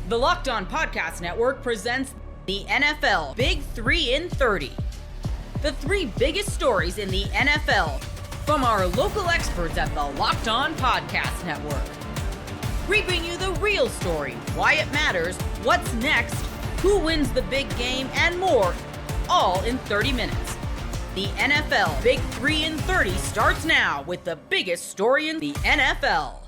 The Locked On Podcast Network presents the NFL Big 3 in 30. The three biggest stories in the NFL from our local experts at the Locked On Podcast Network. We bring you the real story, why it matters, what's next, who wins the big game, and more, all in 30 minutes. The NFL Big 3 in 30 starts now with the biggest story in the NFL.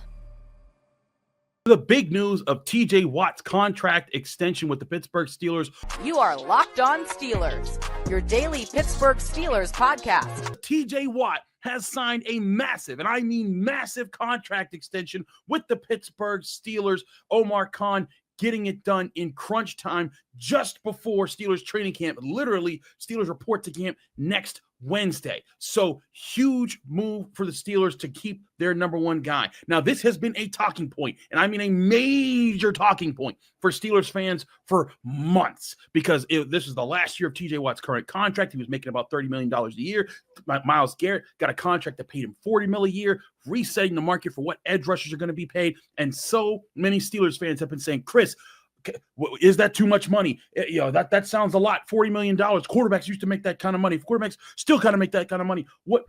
The big news of TJ Watt's contract extension with the Pittsburgh Steelers. You are Locked On Steelers, your daily Pittsburgh Steelers podcast. TJ Watt has signed a massive, and I mean massive, contract extension with the Pittsburgh Steelers. Omar Khan getting it done in crunch time just before Steelers training camp. Literally, Steelers report to camp next Wednesday. So huge move for the Steelers to keep their number one guy. Now, this has been a talking point, and I mean a major talking point for Steelers fans for months, because this is the last year of TJ Watt's current contract. He was making about $30 million a year. Myles Garrett got a contract that paid him $40 million a year, resetting the market for what edge rushers are going to be paid. And so many Steelers fans have been saying, Chris, is that too much money? That sounds a lot. $40 million. Quarterbacks used to make that kind of money. Quarterbacks still kind of make that kind of money. What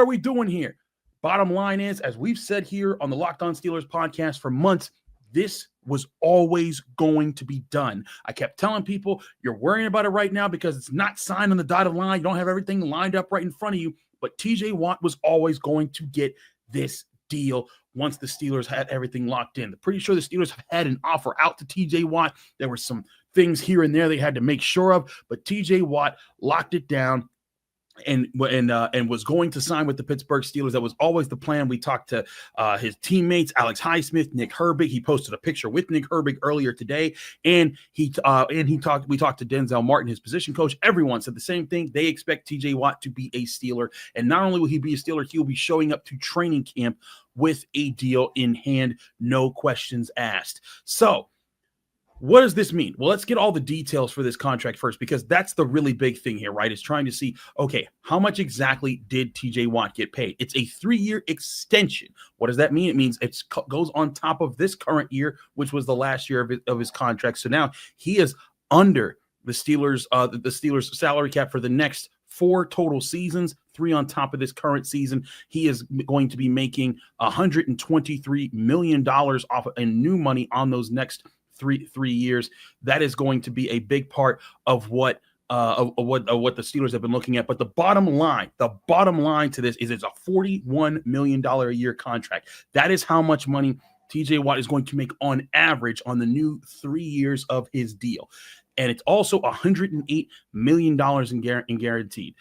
are we doing here? Bottom line is, as we've said here on the Locked On Steelers podcast for months, this was always going to be done. I kept telling people, you're worrying about it right now because it's not signed on the dotted line. You don't have everything lined up right in front of you. But TJ Watt was always going to get this deal once the Steelers had everything locked in. I'm pretty sure the Steelers have had an offer out to TJ Watt. There were some things here and there they had to make sure of, but TJ Watt locked it down and was going to sign with the Pittsburgh Steelers. That was always the plan. We talked to his teammates, Alex Highsmith, Nick Herbig. He posted a picture with Nick Herbig earlier today, and we talked to Denzel Martin, his position coach. Everyone said the same thing. They expect TJ Watt to be a Steeler, and not only will he be a Steeler, he'll be showing up to training camp with a deal in hand, no questions asked. So, what does this mean? Well, let's get all the details for this contract first, because that's the really big thing here, right? Is trying to see, okay, how much exactly did TJ Watt get paid? It's a 3-year extension. What does that mean? It means it goes on top of this current year, which was the last year of his contract. So now he is under the Steelers salary cap for the next 4 total seasons, 3 on top of this current season. He is going to be making $123 million off in new money on those next three years. That is going to be a big part of what the Steelers have been looking at. But the bottom line to this is it's a $41 million a year contract. That is how much money TJ Watt is going to make on average on the new 3 years of his deal. And it's also $108 million in guaranteed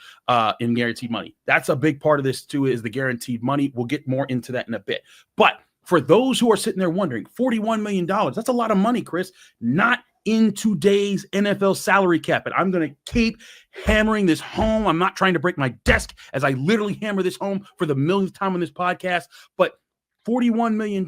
money. That's a big part of this too, is the guaranteed money. We'll get more into that in a bit. But for those who are sitting there wondering, $41 million, that's a lot of money, Chris. Not in today's NFL salary cap. And I'm going to keep hammering this home. I'm not trying to break my desk as I literally hammer this home for the millionth time on this podcast. But $41 million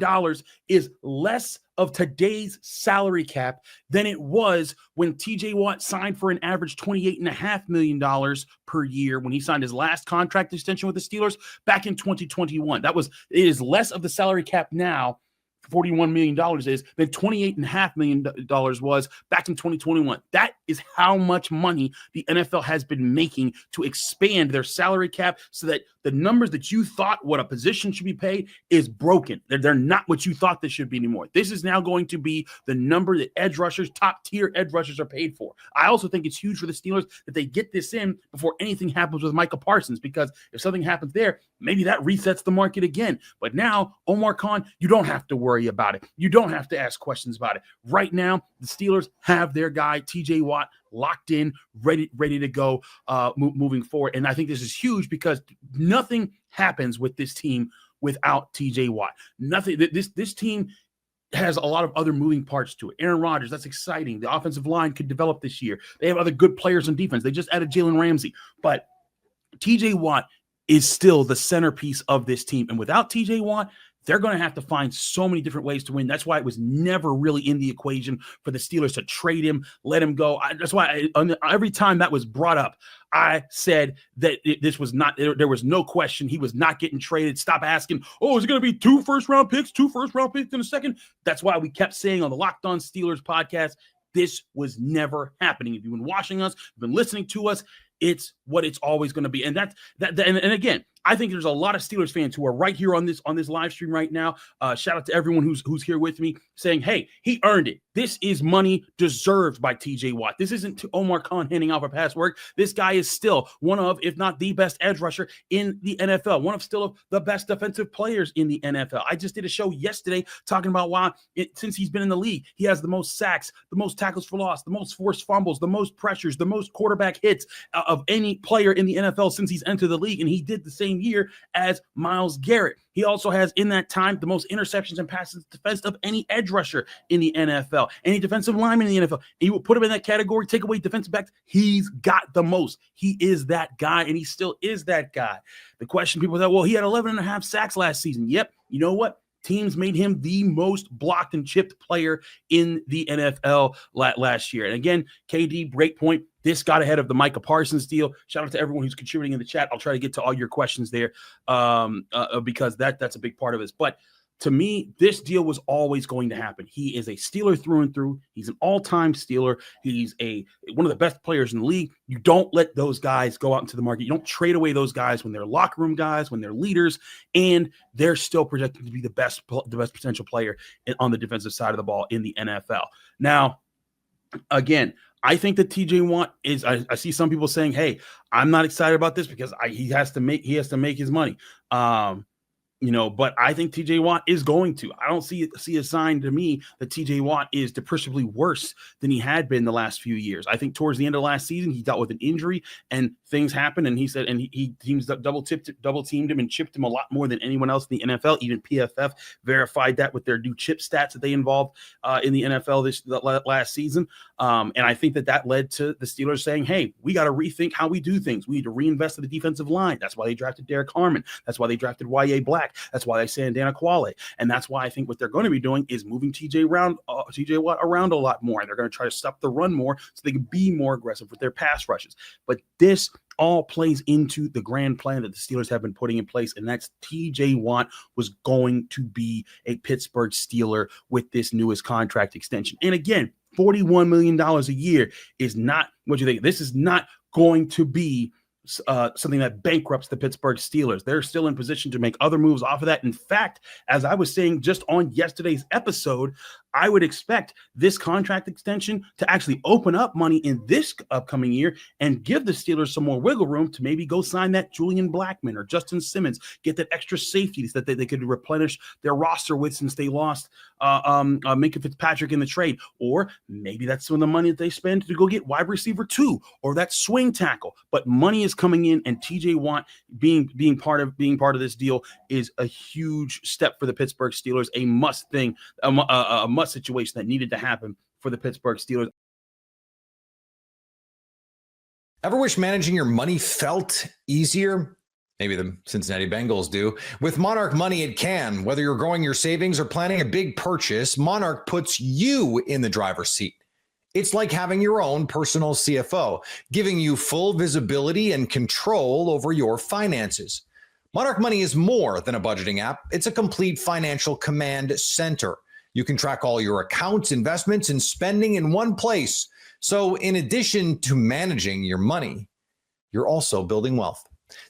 is less of today's salary cap than it was when TJ Watt signed for an average $28.5 million per year when he signed his last contract extension with the Steelers back in 2021. It is less of the salary cap now, $41 million is, than $28.5 million was back in 2021. That is how much money the NFL has been making to expand their salary cap so that the numbers that you thought what a position should be paid is broken. They're not what you thought they should be anymore. This is now going to be the number that edge rushers, top tier edge rushers, are paid for. I also think it's huge for the Steelers that they get this in before anything happens with Micah Parsons, because if something happens there, maybe that resets the market again. But now, Omar Khan, you don't have to worry about it. You don't have to ask questions about it. Right now, the Steelers have their guy, TJ Watt, locked in, ready to go moving forward. And I think this is huge because nothing happens with this team without TJ Watt. Nothing. This team has a lot of other moving parts to it. Aaron Rodgers, that's exciting. The offensive line could develop this year. They have other good players on defense. They just added Jalen Ramsey. But TJ Watt is still the centerpiece of this team. And without TJ Watt, they're going to have to find so many different ways to win. That's why it was never really in the equation for the Steelers to trade him, let him go. That's why every time that was brought up, I said that this was not, there was no question he was not getting traded. Stop asking, oh, is it going to be 2 first-round picks in a second? That's why we kept saying on the Locked On Steelers podcast, this was never happening. If you've been watching us, you've been listening to us, it's what it's always going to be. And and again, I think there's a lot of Steelers fans who are right here on this live stream right now. Shout out to everyone who's here with me saying, hey, he earned it. This is money deserved by TJ Watt. This isn't Omar Khan handing out for past work. This guy is still one of, if not the best edge rusher in the NFL, one of still the best defensive players in the NFL. I just did a show yesterday talking about why, since he's been in the league, he has the most sacks, the most tackles for loss, the most forced fumbles, the most pressures, the most quarterback hits of any player in the NFL since he's entered the league. And he did the same year as Myles Garrett. He also has, in that time, the most interceptions and passes defense of any edge rusher in the NFL, any defensive lineman in the NFL. And you would put him in that category, take away defensive backs. He's got the most. He is that guy, and he still is that guy. The question people thought, well, he had 11 and a half sacks last season. Yep. You know what? Teams made him the most blocked and chipped player in the NFL last year. And again, KD, breakpoint, this got ahead of the Micah Parsons deal. Shout out to everyone who's contributing in the chat. I'll try to get to all your questions there because that's a big part of this. But to me, this deal was always going to happen. He is a Steeler through and through. He's an all-time Steeler. He's one of the best players in the league. You don't let those guys go out into the market. You don't trade away those guys when they're locker room guys, when they're leaders, and they're still projected to be the best potential player on the defensive side of the ball in the NFL. Now, again, I think that TJ Watt is. I see some people saying, "Hey, I'm not excited about this because he has to make his money." But I think TJ Watt is going to. I don't see a sign to me that TJ Watt is depressively worse than he had been the last few years. I think towards the end of last season, he dealt with an injury and things happened. And he said, and teams double teamed him and chipped him a lot more than anyone else in the NFL. Even PFF verified that with their new chip stats that they involved in the NFL last season. And I think that led to the Steelers saying, hey, we got to rethink how we do things. We need to reinvest in the defensive line. That's why they drafted Derek Harmon. That's why they drafted Y.A. Black. That's why they say Dana Quale. And that's why I think what they're going to be doing is moving TJ Watt around a lot more. And they're going to try to stop the run more so they can be more aggressive with their pass rushes. But this all plays into the grand plan that the Steelers have been putting in place. And that's TJ Watt was going to be a Pittsburgh Steeler with this newest contract extension. And again, $41 million a year is not what you think. This is not going to be something that bankrupts the Pittsburgh Steelers. They're still in position to make other moves off of that. In fact, as I was saying just on yesterday's episode, I would expect this contract extension to actually open up money in this upcoming year and give the Steelers some more wiggle room to maybe go sign that Julian Blackmon or Justin Simmons, get that extra safety that they could replenish their roster with since they lost Minkah Fitzpatrick in the trade. Or maybe that's some of the money that they spend to go get wide receiver 2 or that swing tackle. But money is coming in, and TJ Watt being part of this deal is a huge step for the Pittsburgh Steelers, a must thing, a must situation that needed to happen for the Pittsburgh Steelers. Ever wish managing your money felt easier? Maybe the Cincinnati Bengals do. With Monarch Money, it can. Whether you're growing your savings or planning a big purchase, Monarch puts you in the driver's seat. It's like having your own personal CFO, giving you full visibility and control over your finances. Monarch Money is more than a budgeting app. It's a complete financial command center. You can track all your accounts, investments, and spending in one place. So in addition to managing your money, you're also building wealth.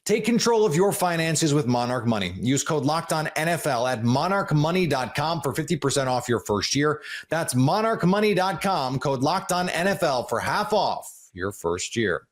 Take control of your finances with Monarch Money. Use code LOCKEDONNFL at monarchmoney.com for 50% off your first year. That's monarchmoney.com, code LOCKEDONNFL for half off your first year.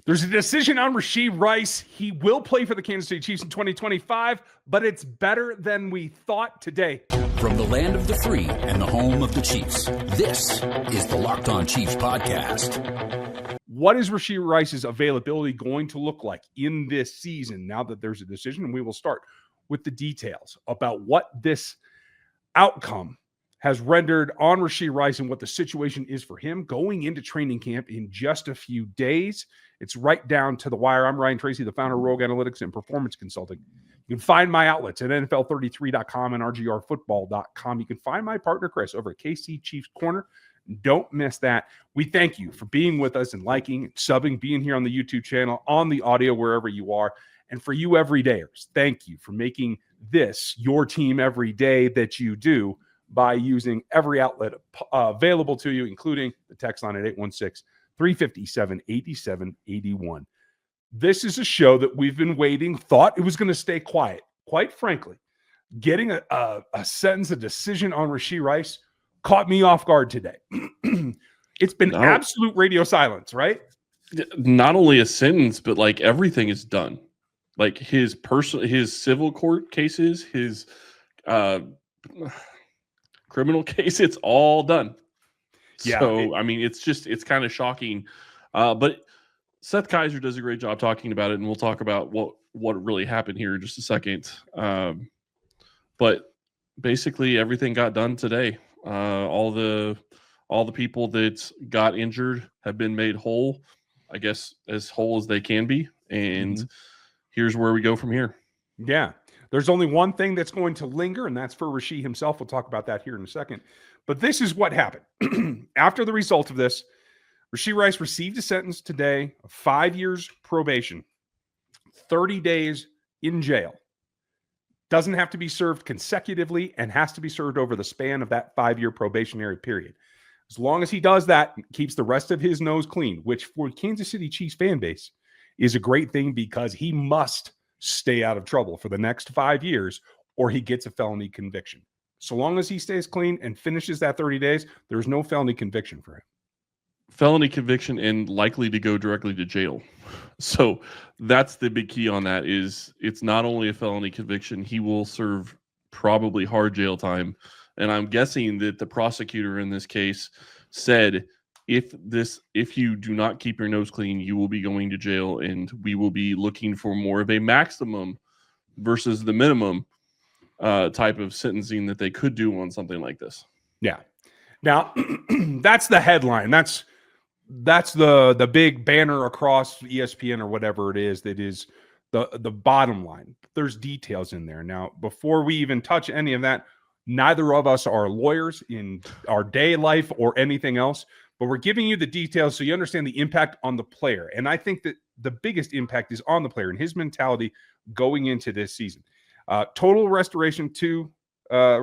There's a decision on Rashee Rice. He will play for the Kansas City Chiefs in 2025, but it's better than we thought today. From the land of the free and the home of the Chiefs, this is the Locked On Chiefs podcast. What is Rashee Rice's availability going to look like in this season now that there's a decision? And we will start with the details about what this outcome has rendered on Rashee Rice and what the situation is for him going into training camp in just a few days. It's right down to the wire. I'm Ryan Tracy, the founder of Rogue Analytics and Performance Consulting. You can find my outlets at NFL33.com and RGRfootball.com. You can find my partner, Chris, over at KC Chiefs Corner. Don't miss that. We thank you for being with us and liking, subbing, being here on the YouTube channel, on the audio, wherever you are. And for you everydayers, thank you for making this your team every day that you do by using every outlet available to you, including the text line at 816-357-8781. This is a show that we've been waiting, thought it was going to stay quiet. Quite frankly, getting a sentence, a decision on Rashee Rice caught me off guard today. It's been absolute radio silence, right? Not only a sentence, but like everything is done. Like his civil court cases, his criminal case, it's all done. Yeah. So, I mean, it's kind of shocking. But Seth Kaiser does a great job talking about it, and we'll talk about what really happened here in just a second. But basically everything got done today. All the people that got injured have been made whole, I guess as whole as they can be. And here's where we go from here. Yeah. There's only one thing that's going to linger, and that's for Rashee himself. We'll talk about that here in a second. But this is what happened. After the result of this, Rashee Rice received a sentence today of 5 years probation, 30 days in jail. Doesn't have to be served consecutively and has to be served over the span of that 5-year probationary period. As long as he does that, keeps the rest of his nose clean, which for Kansas City Chiefs fan base is a great thing because he must stay out of trouble for the next 5 years or he gets a felony conviction. So long as he stays clean and finishes that 30 days, there's no felony conviction for him. Felony conviction and likely to go directly to jail. So that's the big key on that is it's not only a felony conviction, he will serve probably hard jail time. And I'm guessing that the prosecutor in this case said, if you do not keep your nose clean, you will be going to jail, and we will be looking for more of a maximum versus the minimum type of sentencing that they could do on something like this. Yeah. Now, that's the headline. That's the big banner across ESPN or whatever it is that is the bottom line. There's details in there. Now, before we even touch any of that, neither of us are lawyers in our day life or anything else, but we're giving you the details so you understand the impact on the player. And I think that the biggest impact is on the player and his mentality going into this season. Total restitution to the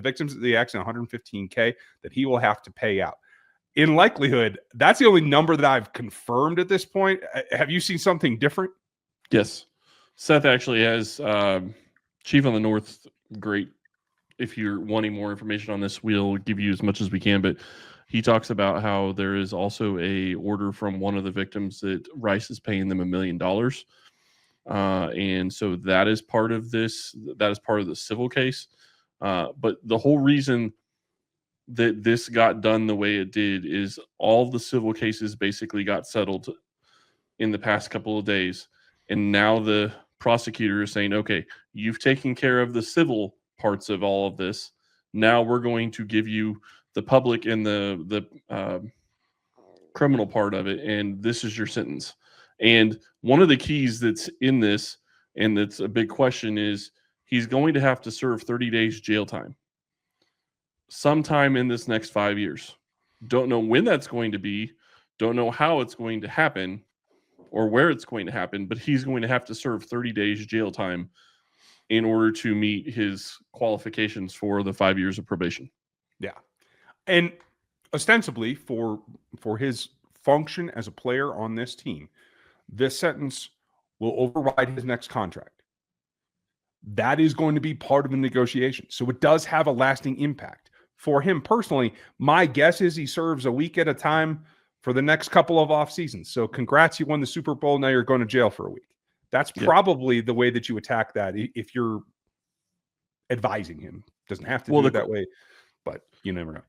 victims of the accident, $115K that he will have to pay out. In likelihood, that's the only number that I've confirmed at this point. Have you seen something different? Yes. Seth actually has Chief on the North. Great. If you're wanting more information on this, we'll give you as much as we can. But he talks about how there is also a order from one of the victims that Rice is paying them $1 million. And so that is part of this. That is part of the civil case. But the whole reason that this got done the way it did is all the civil cases basically got settled in the past couple of days. And now the prosecutor is saying, okay, you've taken care of the civil parts of all of this. Now we're going to give you the public and the criminal part of it. And this is your sentence. And one of the keys that's in this, and that's a big question, is he's going to have to serve 30 days jail time sometime in this next 5 years. Don't know when that's going to be. Don't know how it's going to happen or where it's going to happen, but he's going to have to serve 30 days jail time in order to meet his qualifications for the 5 years of probation. Yeah. And ostensibly for his function as a player on this team, this sentence will override his next contract. That is going to be part of the negotiation. So it does have a lasting impact. For him personally, my guess is he serves a week at a time for the next couple of off seasons. So congrats, you won the Super Bowl. Now you're going to jail for a week. That's probably the way that you attack that if you're advising him. Doesn't have to do it that way, but you never know.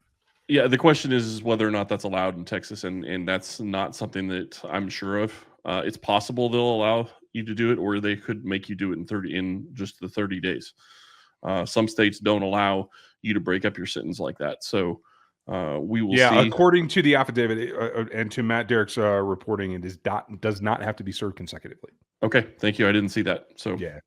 Yeah, the question is whether or not that's allowed in Texas, and that's not something that I'm sure of. It's possible they'll allow you to do it, or they could make you do it in just the 30 days. Some states don't allow you to break up your sentence like that. So we will see. According to the affidavit and to Matt Derrick's reporting, it does not have to be served consecutively. Okay, thank you. I didn't see that. So yeah.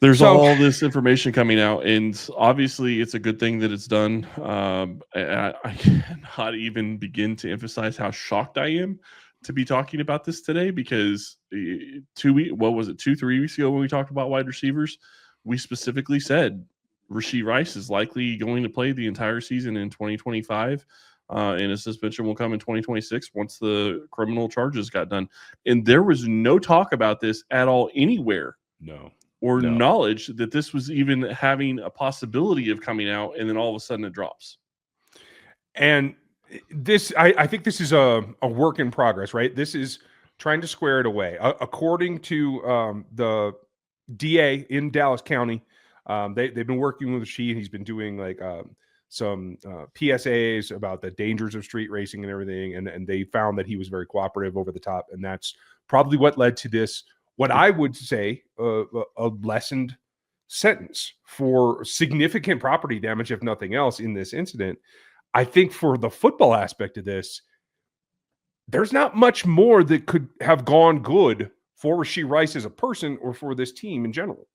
There's all this information coming out, and obviously it's a good thing that it's done. I cannot even begin to emphasize how shocked I am to be talking about this today, because 3 weeks ago when we talked about wide receivers, we specifically said Rashee Rice is likely going to play the entire season in 2025, and a suspension will come in 2026 once the criminal charges got done. And there was no talk about this at all anywhere. No. Knowledge that this was even having a possibility of coming out, and then all of a sudden it drops. And this, I think this is a work in progress, right? This is trying to square it away. According to the DA in Dallas County, they've been working with Rashee, and he's been doing like some PSAs about the dangers of street racing and everything, and they found that he was very cooperative over the top, and that's probably what led to this, what I would say a lessened sentence for significant property damage, if nothing else, in this incident. I think for the football aspect of this, there's not much more that could have gone good for Rashee Rice as a person or for this team in general.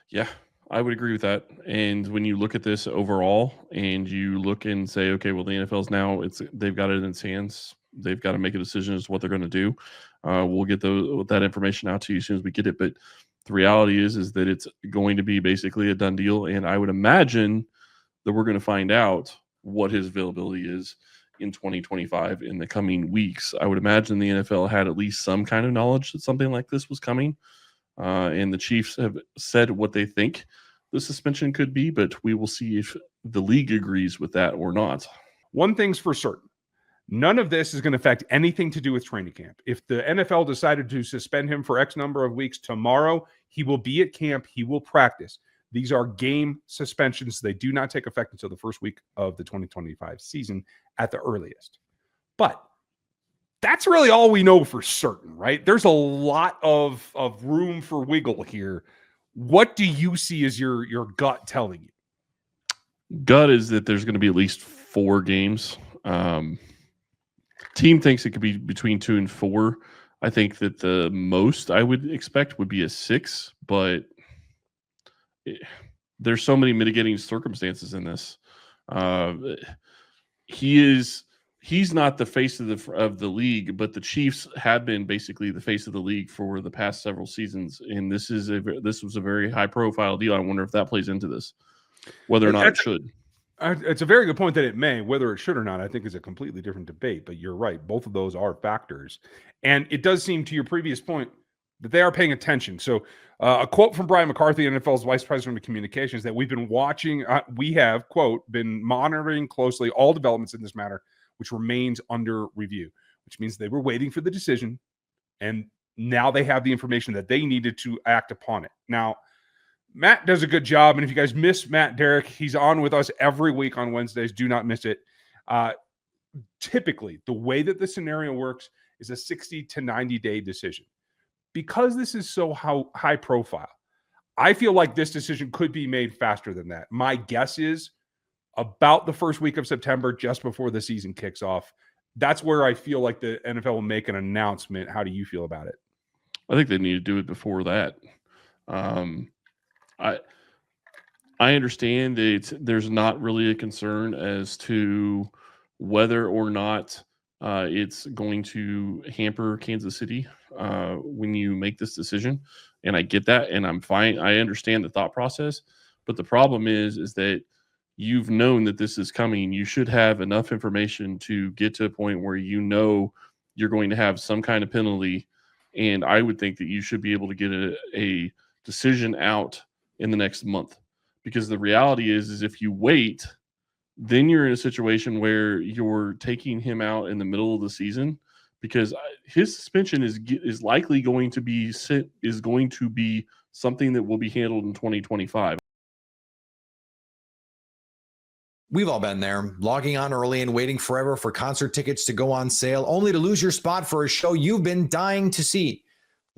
Yeah, I would agree with that. And when you look at this overall and you look and say, okay, well, the NFL's now, they've got it in its hands. They've got to make a decision as to what they're going to do. We'll get that information out to you as soon as we get it. But the reality is that it's going to be basically a done deal. And I would imagine that we're going to find out what his availability is in 2025 in the coming weeks. I would imagine the NFL had at least some kind of knowledge that something like this was coming. And the Chiefs have said what they think the suspension could be, but we will see if the league agrees with that or not. One thing's for certain. None of this is going to affect anything to do with training camp. If the NFL decided to suspend him for X number of weeks tomorrow, he will be at camp. He will practice. These are game suspensions. They do not take effect until the first week of the 2025 season at the earliest. But that's really all we know for certain, right? There's a lot of room for wiggle here. What do you see as your gut telling you? Gut is that there's going to be at least 4 games. Team thinks it could be between 2 and 4. I think that the most I would expect would be a 6, but there's so many mitigating circumstances in this. He's not the face of the league, but the Chiefs have been basically the face of the league for the past several seasons, and this was a very high profile deal. I wonder if that plays into this, whether or not it should. It's a very good point that it may. Whether it should or not, I think, is a completely different debate. But you're right. Both of those are factors. And it does seem, to your previous point, that they are paying attention. So a quote from Brian McCarthy, NFL's Vice President of Communications, that we've been watching. We have, quote, been monitoring closely all developments in this matter, which remains under review, which means they were waiting for the decision. And now they have the information that they needed to act upon it. Now, Matt does a good job, and if you guys miss Matt Derrick, he's on with us every week on Wednesdays. Do not miss it. Typically, the way that the scenario works is a 60 to 90-day decision. Because this is so high profile, I feel like this decision could be made faster than that. My guess is about the first week of September, just before the season kicks off. That's where I feel like the NFL will make an announcement. How do you feel about it? I think they need to do it before that. I understand that there's not really a concern as to whether or not it's going to hamper Kansas City when you make this decision. And I get that, and I'm fine. I understand the thought process. But the problem is that you've known that this is coming. You should have enough information to get to a point where you know you're going to have some kind of penalty. And I would think that you should be able to get a decision out in the next month, because the reality is if you wait, then you're in a situation where you're taking him out in the middle of the season, because his suspension is likely going to be something that will be handled in 2025. We've all been there, logging on early and waiting forever for concert tickets to go on sale, only to lose your spot for a show you've been dying to see.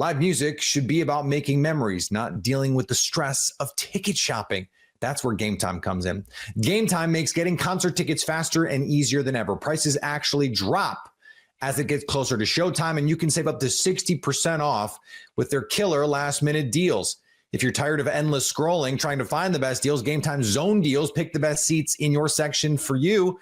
Live music should be about making memories, not dealing with the stress of ticket shopping. That's where Gametime comes in. Gametime makes getting concert tickets faster and easier than ever. Prices actually drop as it gets closer to showtime, and you can save up to 60% off with their killer last-minute deals. If you're tired of endless scrolling, trying to find the best deals, Gametime's zone deals pick the best seats in your section for you.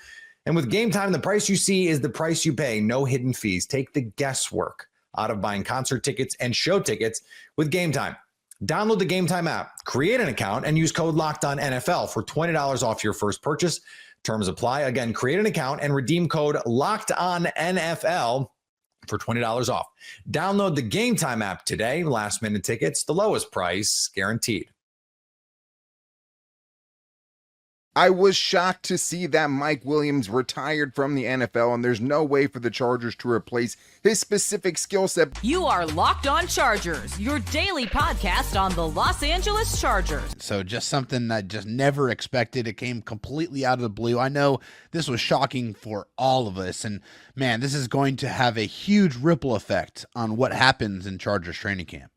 And with Gametime, the price you see is the price you pay. No hidden fees. Take the guesswork out of buying concert tickets and show tickets with Gametime. Download the Gametime app, create an account, and use code LOCKEDONNFL for $20 off your first purchase. Terms apply. Again, create an account and redeem code LOCKEDONNFL for $20 off. Download the Gametime app today. Last minute tickets, the lowest price guaranteed. I was shocked to see that Mike Williams retired from the NFL, and there's no way for the Chargers to replace his specific skill set. You are Locked On Chargers, your daily podcast on the Los Angeles Chargers. So just something I just never expected. It came completely out of the blue. I know this was shocking for all of us, and man, this is going to have a huge ripple effect on what happens in Chargers training camp.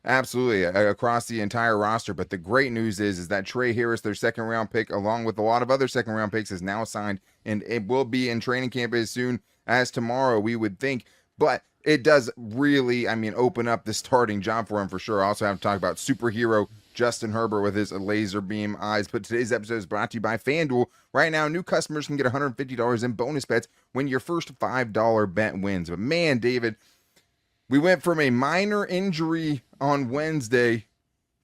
Absolutely, across the entire roster. But the great news is that Trey Harris, their second-round pick, along with a lot of other second-round picks, is now signed, and it will be in training camp as soon as tomorrow, we would think. But it does really, open up the starting job for him for sure. I also have to talk about superhero Justin Herbert with his laser beam eyes. But today's episode is brought to you by FanDuel. Right now, new customers can get $150 in bonus bets when your first $5 bet wins. But man, David, we went from a minor injury on Wednesday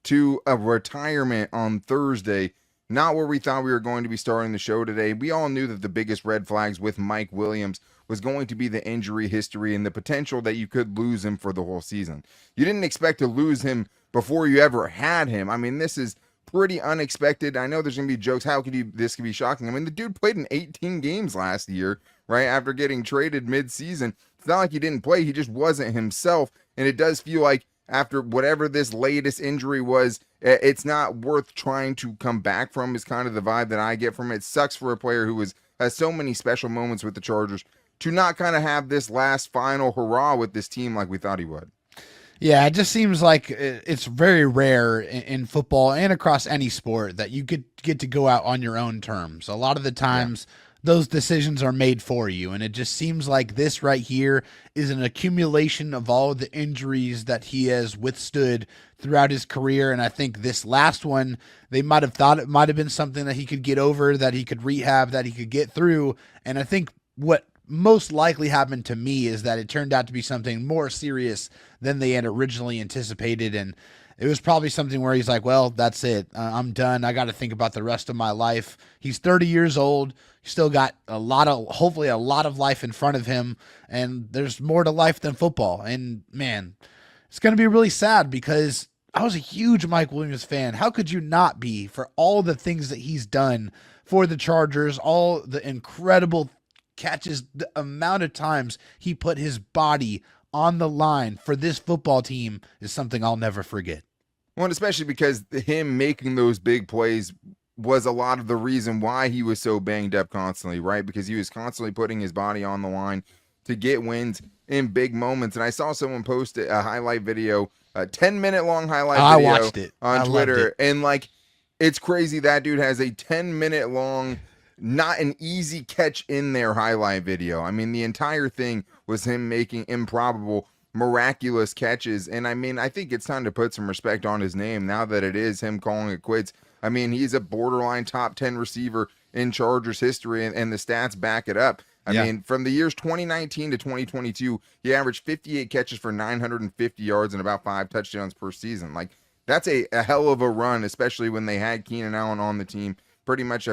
to a retirement on Thursday. Not where we thought we were going to be starting the show today. We all knew that the biggest red flags with Mike Williams was going to be the injury history and the potential that you could lose him for the whole season. You didn't expect to lose him before you ever had him. This is pretty unexpected. I know there's going to be jokes. This could be shocking. The dude played in 18 games last year, right? After getting traded mid-season. It's not like he didn't play. He just wasn't himself. And it does feel like after whatever this latest injury was, it's not worth trying to come back from, is kind of the vibe that I get from it. It sucks for a player who has so many special moments with the Chargers to not kind of have this last final hurrah with this team like we thought he would. Yeah, it just seems like it's very rare in football and across any sport that you get to go out on your own terms. A lot of the times, those decisions are made for you, and it just seems like this right here is an accumulation of all the injuries that he has withstood throughout his career. And I think this last one, they might have thought it might have been something that he could get over, that he could rehab, that he could get through. And I think what most likely happened to me is that it turned out to be something more serious than they had originally anticipated. And it was probably something where he's like, well, that's it. I'm done. I got to think about the rest of my life. He's 30 years old. He's still got hopefully a lot of life in front of him. And there's more to life than football. And man, it's going to be really sad because I was a huge Mike Williams fan. How could you not be, for all the things that he's done for the Chargers, all the incredible catches, the amount of times he put his body on the line for this football team is something I'll never forget. Well, especially because him making those big plays was a lot of the reason why he was so banged up constantly, right? Because he was constantly putting his body on the line to get wins in big moments. And I saw someone post a highlight video, a 10-minute long highlight video. I watched it on Twitter. And it's crazy that dude has a 10-minute long, not an easy catch in their highlight video. The entire thing was him making improbable, miraculous catches. And I think it's time to put some respect on his name now that it is him calling it quits. He's a borderline top 10 receiver in Chargers history, and the stats back it up. From the years 2019 to 2022, he averaged 58 catches for 950 yards and about 5 touchdowns per season. That's a hell of a run, especially when they had Keenan Allen on the team pretty much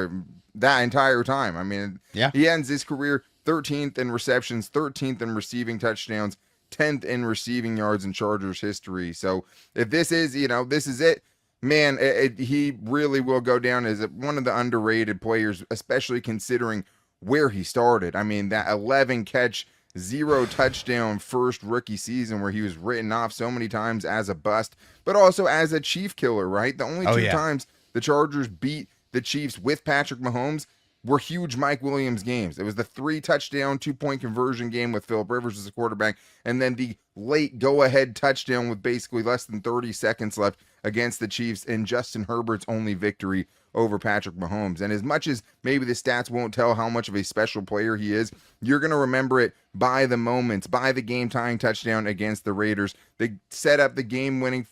that entire time. He ends his career 13th in receptions, 13th in receiving touchdowns, 10th in receiving yards in Chargers history. So if this is, this is it, man, he really will go down as one of the underrated players, especially considering where he started. That 11 catch, 0 touchdown first rookie season where he was written off so many times as a bust, but also as a Chief killer, right? The only two times the Chargers beat the Chiefs with Patrick Mahomes, were huge Mike Williams games. It was the 3-touchdown, 2-point conversion game with Phillip Rivers as a quarterback, and then the late go-ahead touchdown with basically less than 30 seconds left against the Chiefs and Justin Herbert's only victory over Patrick Mahomes. And as much as maybe the stats won't tell how much of a special player he is, you're going to remember it by the moments, by the game-tying touchdown against the Raiders. They set up the game-winning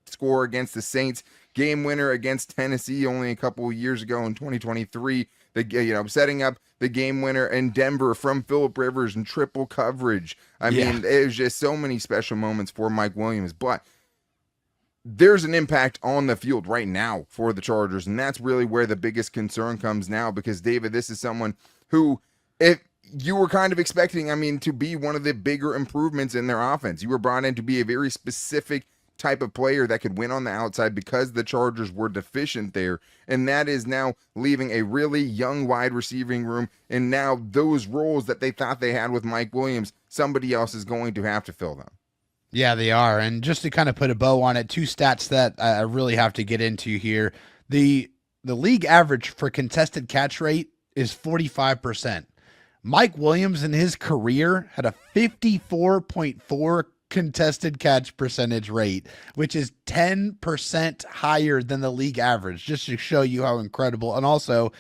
score against the Saints, game winner against Tennessee only a couple of years ago in 2023. Setting up the game winner in Denver from Phillip Rivers and triple coverage. I mean, it was just so many special moments for Mike Williams, but there's an impact on the field right now for the Chargers, and that's really where the biggest concern comes now, because David, this is someone who, if you were kind of expecting, to be one of the bigger improvements in their offense. You were brought in to be a very specific type of player that could win on the outside because the Chargers were deficient there, and that is now leaving a really young wide receiving room, and now those roles that they thought they had with Mike Williams, somebody else is going to have to fill them. Yeah, they are. And just to kind of put a bow on it, 2 stats that I really have to get into here. The league average for contested catch rate is 45%. Mike Williams in his career had a 54.4 contested catch percentage rate, which is 10% higher than the league average, just to show you how incredible. And also,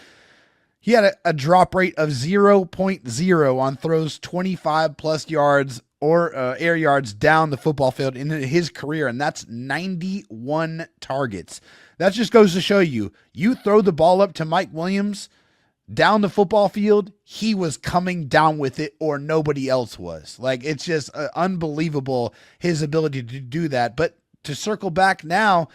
he had a drop rate of 0.0 on throws 25 plus yards or air yards down the football field in his career, and that's 91 targets. That just goes to show you throw the ball up to Mike Williams down the football field, he was coming down with it or nobody else was. Like, it's just unbelievable, his ability to do that. But to circle back now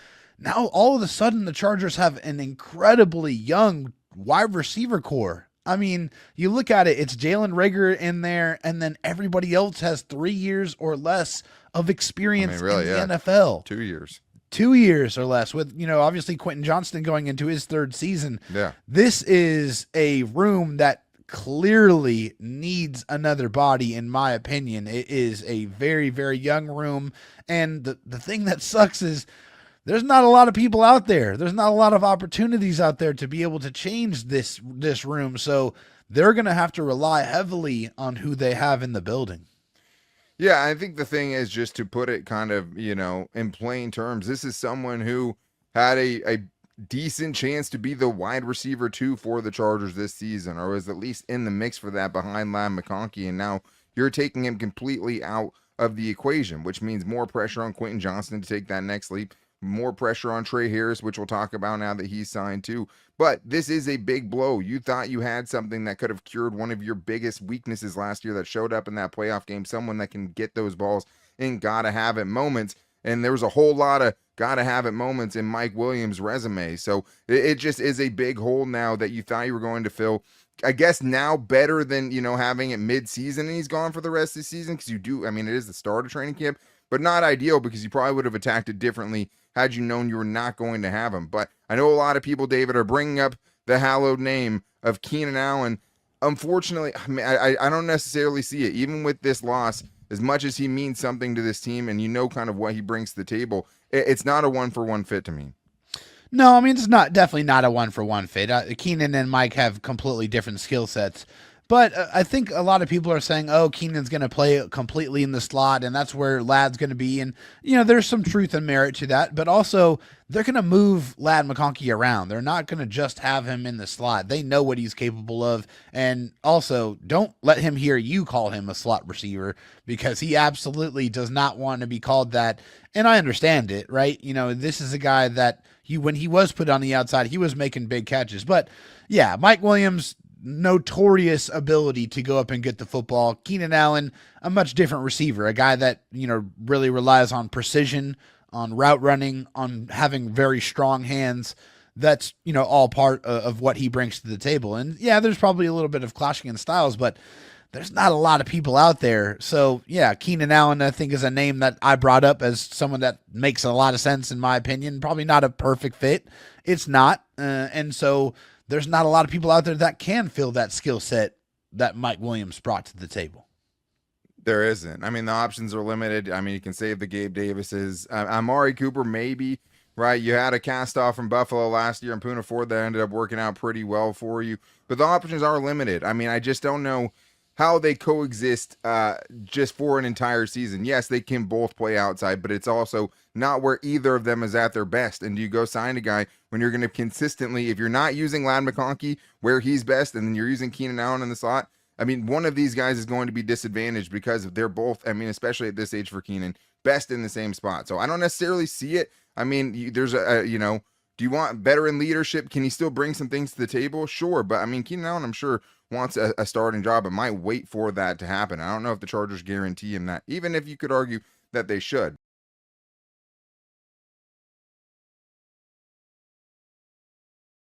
all of a sudden the Chargers have an incredibly young wide receiver core. I mean, you look at it, it's Jalen Reagor in there, and then everybody else has 3 years or less of experience in the NFL. 2 years. 2 years or less, with, obviously Quentin Johnston going into his 3rd season. Yeah. This is a room that clearly needs another body, in my opinion. It is a very, very young room. And the thing that sucks is there's not a lot of people out there. There's not a lot of opportunities out there to be able to change this room. So they're going to have to rely heavily on who they have in the building. Yeah, I think the thing is, just to put it kind of, in plain terms, this is someone who had a decent chance to be the wide receiver 2 for the Chargers this season, or was at least in the mix for that behind Ladd McConkey, and now you're taking him completely out of the equation, which means more pressure on Quentin Johnston to take that next leap, more pressure on Trey Harris, which we'll talk about now that he's signed too. But this is a big blow. You thought you had something that could have cured one of your biggest weaknesses last year that showed up in that playoff game, someone that can get those balls in gotta have it moments. And there was a whole lot of gotta have it moments in Mike Williams' resume. So it just is a big hole now that you thought you were going to fill. I guess now better than, having it mid-season and he's gone for the rest of the season, because it is the start of training camp, but not ideal, because you probably would have attacked it differently had you known you were not going to have him. But I know a lot of people, David, are bringing up the hallowed name of Keenan Allen. Unfortunately, I don't necessarily see it. Even with this loss, as much as he means something to this team and kind of what he brings to the table, it's not a 1-for-1 fit to me. No, it's definitely not a 1-for-1 fit. Keenan and Mike have completely different skill sets. But I think a lot of people are saying, Keenan's going to play completely in the slot, and that's where Ladd's going to be. And, there's some truth and merit to that. But also, they're going to move Ladd McConkey around. They're not going to just have him in the slot. They know what he's capable of. And also, don't let him hear you call him a slot receiver, because he absolutely does not want to be called that. And I understand it, right? This is a guy that when he was put on the outside, he was making big catches. But, yeah, Mike Williams, notorious ability to go up and get the football. Keenan Allen, a much different receiver, a guy that, really relies on precision, on route running, on having very strong hands. That's, all part of what he brings to the table. And yeah, there's probably a little bit of clashing in styles, but there's not a lot of people out there. So yeah, Keenan Allen, I think, is a name that I brought up as someone that makes a lot of sense in my opinion. Probably not a perfect fit. It's not. And so there's not a lot of people out there that can fill that skill set that Mike Williams brought to the table. There isn't. The options are limited. You can save the Gabe Davises. Amari Cooper, maybe. right? You had a cast off from Buffalo last year and Puna Ford that ended up working out pretty well for you. But the options are limited. I mean, I just don't know how they coexist just for an entire season. Yes, they can both play outside, but it's also not where either of them is at their best. And do you go sign a guy when you're going to consistently, if you're not using Ladd McConkey where he's best and then you're using Keenan Allen in the slot, I mean, one of these guys is going to be disadvantaged because they're both, I mean, especially at this age for Keenan, best in the same spot. So I don't necessarily see it. I mean, there's do you want veteran leadership? Can he still bring some things to the table? Sure. But I mean, Keenan Allen, I'm sure, wants a starting job and might wait for that to happen. I don't know if the Chargers guarantee him that, even if you could argue that they should.